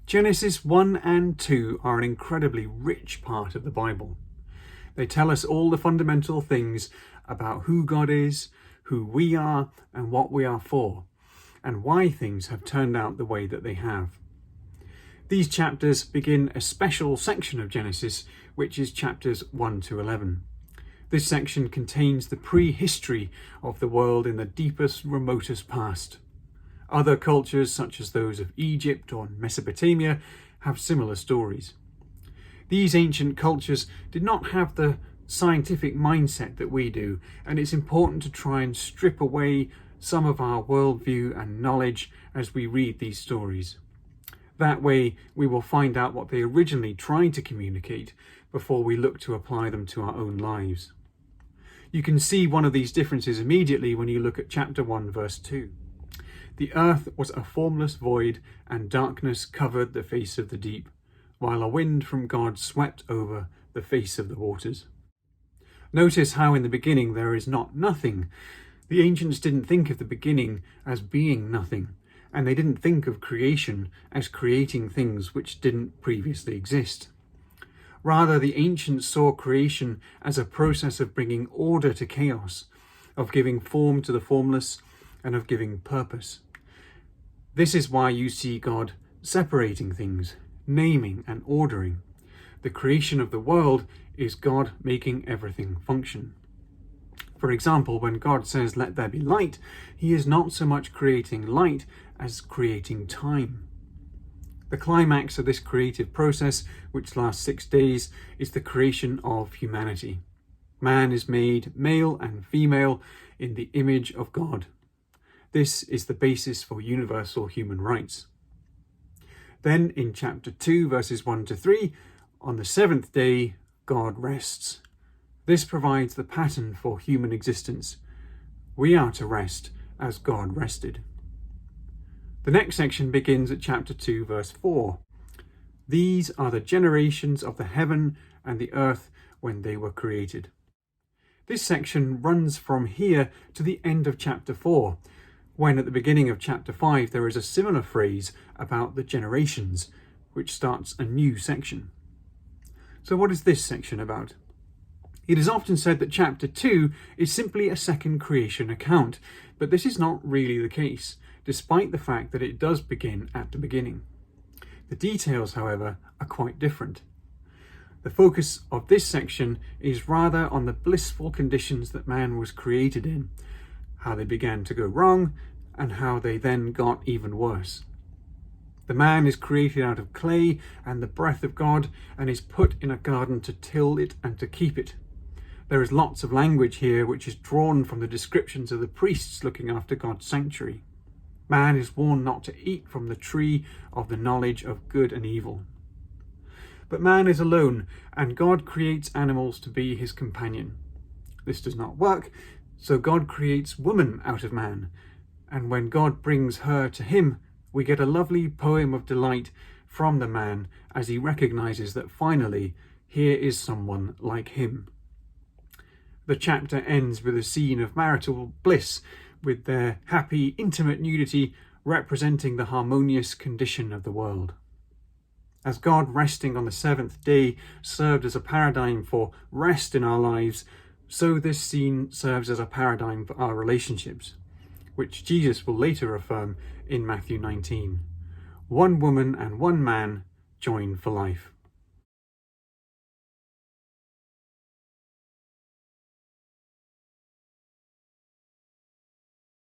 Genesis 1 and 2 are an incredibly rich part of the Bible. They tell us all the fundamental things about who God is, who we are, and what we are for, and why things have turned out the way that they have. These chapters begin a special section of Genesis, which is chapters 1 to 11. This section contains the prehistory of the world in the deepest, remotest past. Other cultures, such as those of Egypt or Mesopotamia, have similar stories. These ancient cultures did not have the scientific mindset that we do, and it's important to try and strip away some of our worldview and knowledge as we read these stories. That way, we will find out what they originally tried to communicate before we look to apply them to our own lives. You can see one of these differences immediately when you look at chapter 1, verse 2. The earth was a formless void, and darkness covered the face of the deep, while a wind from God swept over the face of the waters. Notice how in the beginning there is not nothing. The ancients didn't think of the beginning as being nothing, and they didn't think of creation as creating things which didn't previously exist. Rather, the ancients saw creation as a process of bringing order to chaos, of giving form to the formless, and of giving purpose. This is why you see God separating things, naming and ordering. The creation of the world is God making everything function. For example, when God says, "Let there be light," he is not so much creating light as creating time. The climax of this creative process, which lasts 6 days, is the creation of humanity. Man is made male and female in the image of God. This is the basis for universal human rights. Then in chapter 2, verses 1 to 3, on the seventh day, God rests. This provides the pattern for human existence. We are to rest as God rested. The next section begins at chapter 2, verse 4. These are the generations of the heaven and the earth when they were created. This section runs from here to the end of chapter 4, when at the beginning of chapter 5 there is a similar phrase about the generations, which starts a new section. So what is this section about? It is often said that chapter 2 is simply a second creation account, but this is not really the case, despite the fact that it does begin at the beginning. The details, however, are quite different. The focus of this section is rather on the blissful conditions that man was created in, how they began to go wrong, and how they then got even worse. The man is created out of clay and the breath of God, and is put in a garden to till it and to keep it. There is lots of language here which is drawn from the descriptions of the priests looking after God's sanctuary. Man is warned not to eat from the tree of the knowledge of good and evil. But man is alone, and God creates animals to be his companion. This does not work, so God creates woman out of man, and when God brings her to him, we get a lovely poem of delight from the man as he recognizes that finally here is someone like him. The chapter ends with a scene of marital bliss, with their happy, intimate nudity representing the harmonious condition of the world. As God resting on the seventh day served as a paradigm for rest in our lives, so this scene serves as a paradigm for our relationships, which Jesus will later affirm in Matthew 19. One woman and one man joined for life.